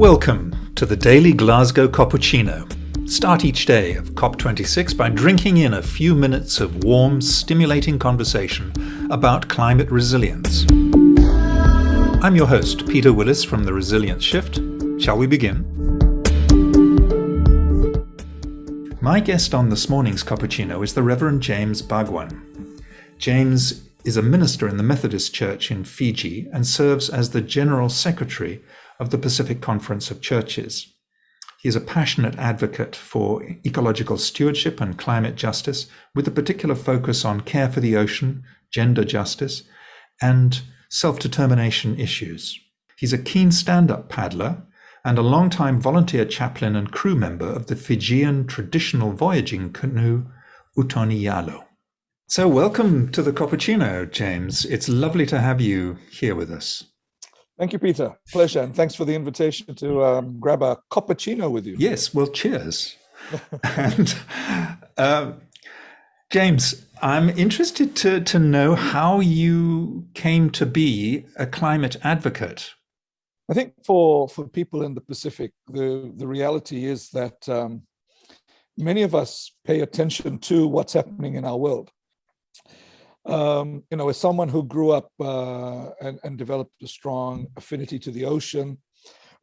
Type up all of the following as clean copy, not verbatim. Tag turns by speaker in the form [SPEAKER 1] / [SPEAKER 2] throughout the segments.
[SPEAKER 1] Welcome to the Daily Glasgow Cappuccino. Start each day of COP26 by drinking in a few minutes of warm, stimulating conversation about climate resilience. I'm your host, Peter Willis from The Resilience Shift. Shall we begin? My guest on this morning's cappuccino is the Reverend James Bagwan. James is a minister in the Methodist Church in Fiji and serves as the General Secretary of the Pacific Conference of Churches. He is a passionate advocate for ecological stewardship and climate justice, with a particular focus on care for the ocean, gender justice, and self-determination issues. He's a keen stand-up paddler and a long-time volunteer chaplain and crew member of the Fijian traditional voyaging canoe Utoni Yalo. So welcome to the Cappuccino, James. It's lovely to have you here with us.
[SPEAKER 2] Thank you, Peter. Pleasure. And thanks for the invitation to grab a cappuccino with you.
[SPEAKER 1] Yes, well, cheers. And James, I'm interested to know how you came to be a climate advocate.
[SPEAKER 2] I think for people in the Pacific, the reality is that many of us pay attention to what's happening in our world. As someone who grew up and developed a strong affinity to the ocean,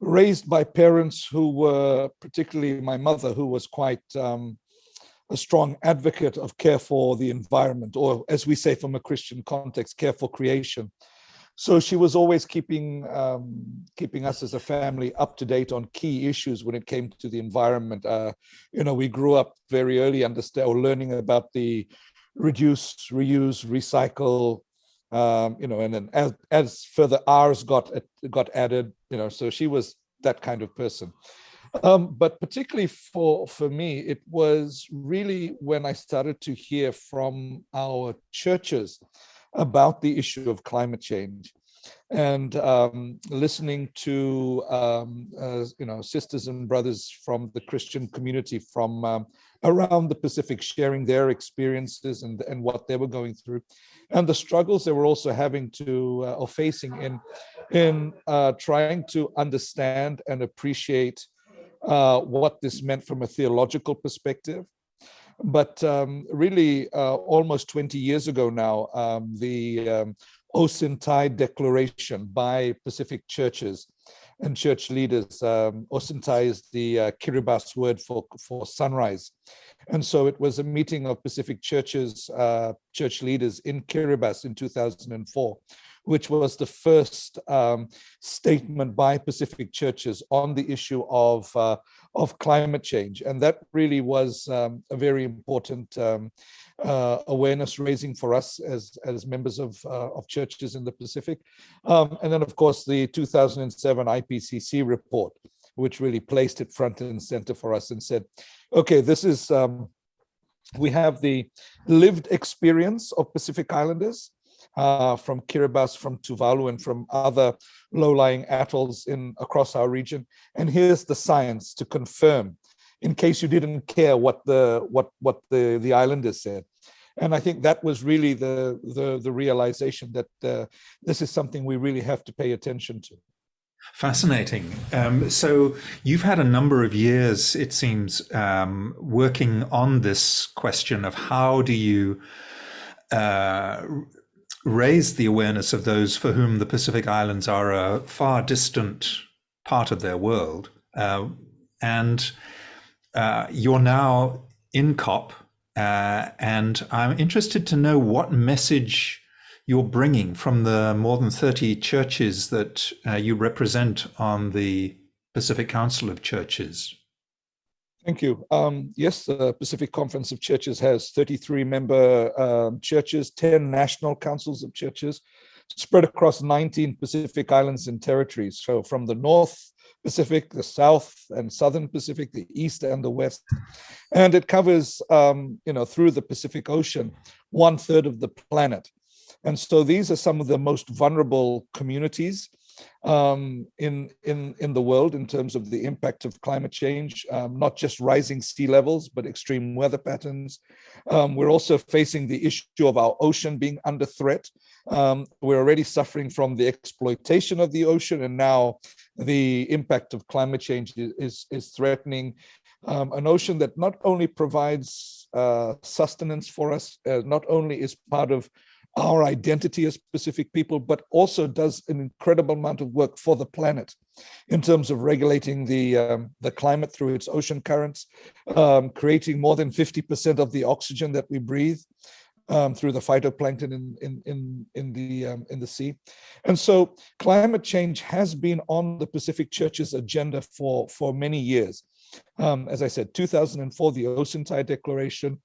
[SPEAKER 2] raised by parents who were, particularly my mother, who was quite a strong advocate of care for the environment, or as we say from a Christian context, care for creation. So she was always keeping us as a family up to date on key issues when it came to the environment. We grew up very early learning about the reduce, reuse, recycle, and then as further R's got added, so she was that kind of person. But particularly for me, it was really when I started to hear from our churches about the issue of climate change, and listening to sisters and brothers from the Christian community from around the Pacific sharing their experiences and what they were going through, and the struggles they were also having or facing in trying to understand and appreciate what this meant from a theological perspective. But really, almost 20 years ago now, the Osintai Declaration by Pacific churches and church leaders. Osintai is the Kiribati word for sunrise. And so it was a meeting of Pacific churches, church leaders in Kiribati in 2004, which was the first statement by Pacific churches on the issue of climate change. And that really was a very important awareness raising for us as members of churches in the Pacific. And then, of course, the 2007 IPCC report, which really placed it front and center for us and said, okay, this is, we have the lived experience of Pacific Islanders from Kiribati, from Tuvalu, and from other low-lying atolls across our region. And here's the science to confirm, in case you didn't care what the islanders said. And I think that was really the realization that this is something we really have to pay attention to.
[SPEAKER 1] Fascinating. So you've had a number of years, it seems, working on this question of how do you raise the awareness of those for whom the Pacific Islands are a far distant part of their world. And you're now in COP, and I'm interested to know what message you're bringing from the more than 30 churches that you represent on the Pacific Council of Churches.
[SPEAKER 2] Thank you. Yes, the Pacific Conference of Churches has 33 member churches, 10 national councils of churches, spread across 19 Pacific Islands and territories. So from the North Pacific, the South and Southern Pacific, the East and the West. And it covers, through the Pacific Ocean, 1/3 of the planet. And so these are some of the most vulnerable communities in the world in terms of the impact of climate change, not just rising sea levels, but extreme weather patterns. We're also facing the issue of our ocean being under threat. We're already suffering from the exploitation of the ocean, and now the impact of climate change is threatening an ocean that not only provides sustenance for us, not only is part of our identity as Pacific people, but also does an incredible amount of work for the planet in terms of regulating the climate through its ocean currents, creating more than 50% of the oxygen that we breathe through the phytoplankton in the sea. And so climate change has been on the Pacific Church's agenda for many years. As I said, 2004, the Oceantie Declaration.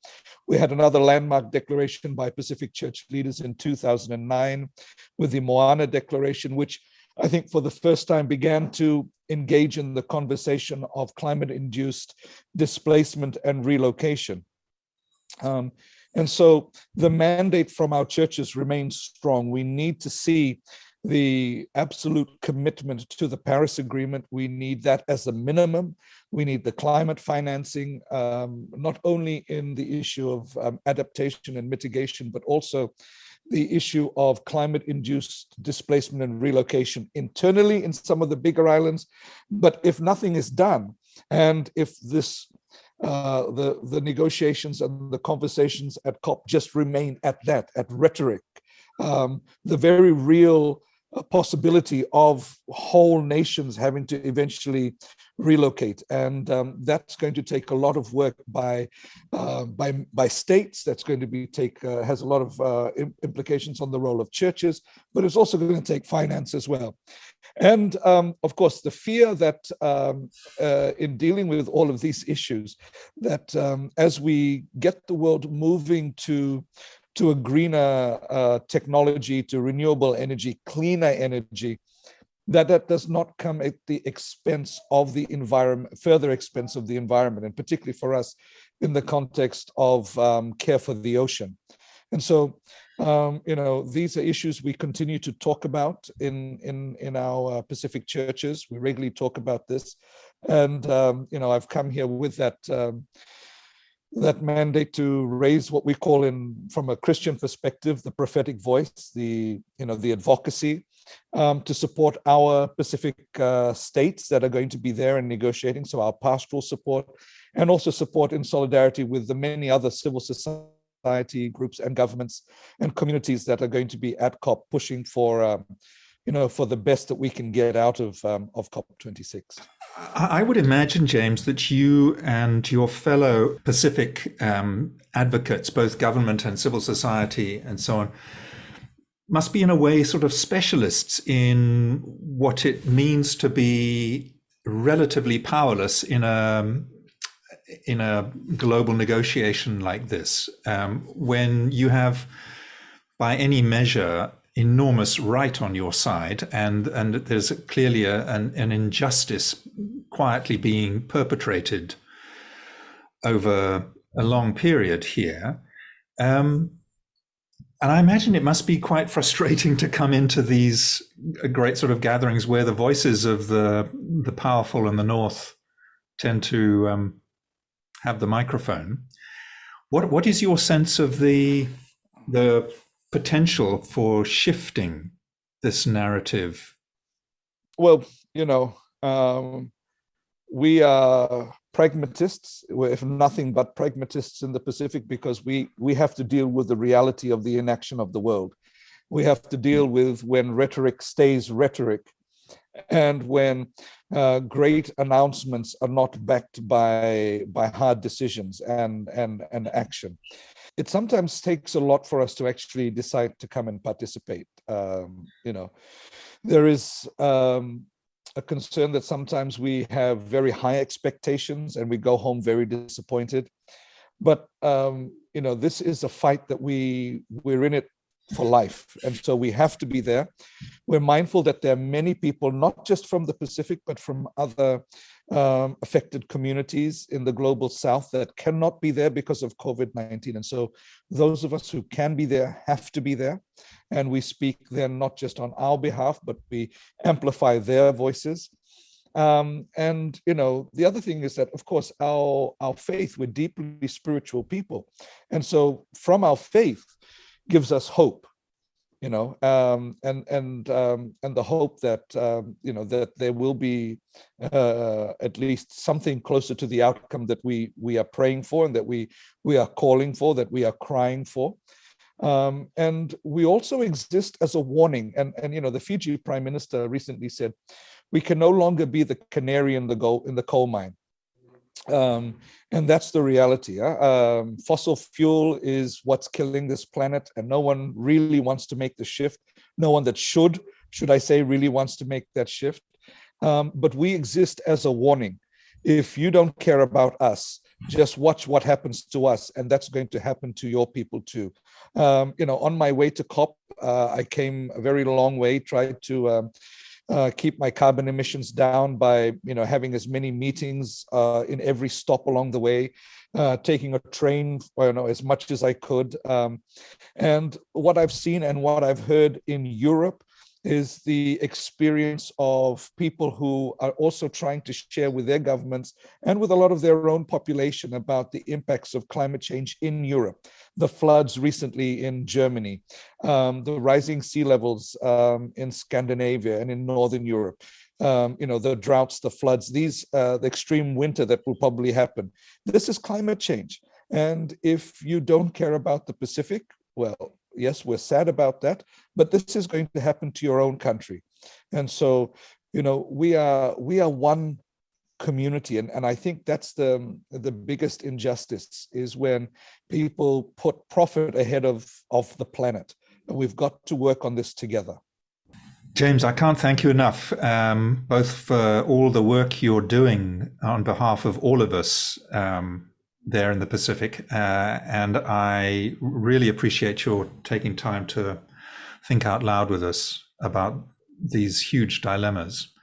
[SPEAKER 2] We had another landmark declaration by Pacific Church leaders in 2009 with the Moana Declaration, which I think for the first time began to engage in the conversation of climate-induced displacement and relocation. And so the mandate from our churches remains strong. We need to see the absolute commitment to the Paris Agreement. We need that as a minimum. We need the climate financing, not only in the issue of adaptation and mitigation, but also the issue of climate-induced displacement and relocation internally in some of the bigger islands. But if nothing is done, and if this the negotiations and the conversations at COP just remain at that, at rhetoric, the very real possibility of whole nations having to eventually relocate, and that's going to take a lot of work by states. That's going to be has a lot of implications on the role of churches, but it's also going to take finance as well. And of course, the fear that in dealing with all of these issues, that as we get the world moving to a greener technology, to renewable energy, cleaner energy, that does not come at the expense of the environment, further expense of the environment, and particularly for us in the context of care for the ocean. And so, these are issues we continue to talk about in our Pacific churches. We regularly talk about this, and I've come here with that mandate to raise what we call, from a Christian perspective, the prophetic voice, the advocacy, to support our Pacific states that are going to be there and negotiating. So our pastoral support, and also support in solidarity with the many other civil society groups and governments and communities that are going to be at COP, pushing for for the best that we can get out of COP26.
[SPEAKER 1] I would imagine, James, that you and your fellow Pacific advocates, both government and civil society and so on, must be in a way sort of specialists in what it means to be relatively powerless in a global negotiation like this, when you have, by any measure, enormous right on your side, and there's clearly an injustice quietly being perpetrated over a long period here. And I imagine it must be quite frustrating to come into these great sort of gatherings where the voices of the powerful in the North tend to have the microphone. What is your sense of the potential for shifting this narrative?
[SPEAKER 2] Well, we are pragmatists, if nothing but pragmatists in the Pacific, because we have to deal with the reality of the inaction of the world. We have to deal with when rhetoric stays rhetoric, and when great announcements are not backed by hard decisions and action. It sometimes takes a lot for us to actually decide to come and participate. There is a concern that sometimes we have very high expectations and we go home very disappointed. But this is a fight that we're in it for life, and so we have to be there. We're mindful that there are many people, not just from the Pacific, but from other affected communities in the global south that cannot be there because of COVID-19. And so those of us who can be there have to be there. And we speak then not just on our behalf, but we amplify their voices. And the other thing is that, of course, our faith, we're deeply spiritual people. And so from our faith gives us hope. And the hope that that there will be at least something closer to the outcome that we are praying for, and that we are calling for, that we are crying for. And we also exist as a warning. And the Fiji Prime Minister recently said, we can no longer be the canary in the coal mine. And that's the reality. Fossil fuel is what's killing this planet, and no one really wants to make the shift. No one that should I say, really wants to make that shift. But we exist as a warning. If you don't care about us, just watch what happens to us, and that's going to happen to your people too. On my way to COP, I came a very long way, tried to keep my carbon emissions down by having as many meetings in every stop along the way, taking a train as much as I could. And what I've seen and what I've heard in Europe is the experience of people who are also trying to share with their governments and with a lot of their own population about the impacts of climate change in Europe. The floods recently in Germany, the rising sea levels in Scandinavia and in Northern Europe, the droughts, the floods, the extreme winter that will probably happen. This is climate change. And if you don't care about the Pacific, well, yes, we're sad about that, but this is going to happen to your own country. And so, we are one community. And I think that's the biggest injustice, is when people put profit ahead of the planet. And we've got to work on this together.
[SPEAKER 1] James, I can't thank you enough, both for all the work you're doing on behalf of all of us there in the Pacific. And I really appreciate your taking time to think out loud with us about these huge dilemmas.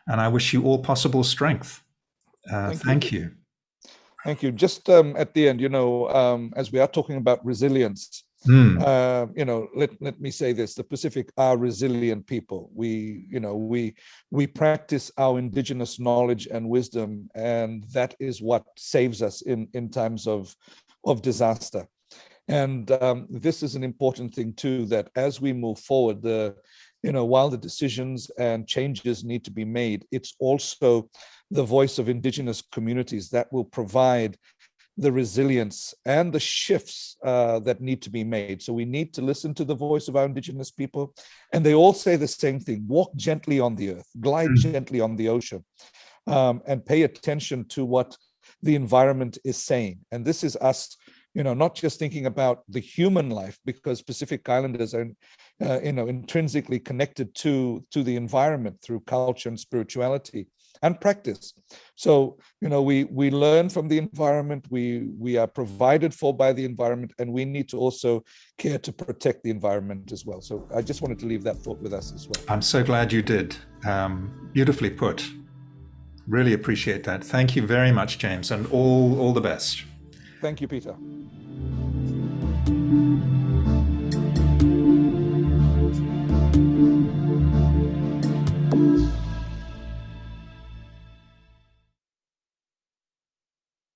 [SPEAKER 1] And I wish you all possible strength. Thank you.
[SPEAKER 2] Thank you. Just at the end, as we are talking about resilience, let me say this: the Pacific are resilient people. We practice our indigenous knowledge and wisdom, and that is what saves us in times of disaster. And this is an important thing too, that as we move forward, while the decisions and changes need to be made, it's also the voice of indigenous communities that will provide the resilience and the shifts that need to be made. So we need to listen to the voice of our indigenous people. And they all say the same thing: walk gently on the earth, glide gently on the ocean, and pay attention to what the environment is saying. And this is us, not just thinking about the human life, because Pacific Islanders are, intrinsically connected to the environment through culture and spirituality and practice. So, we learn from the environment, we are provided for by the environment, and we need to also care to protect the environment as well. So I just wanted to leave that thought with us as well.
[SPEAKER 1] I'm so glad you did. Beautifully put. Really appreciate that. Thank you very much, James, and all the best.
[SPEAKER 2] Thank you, Peter.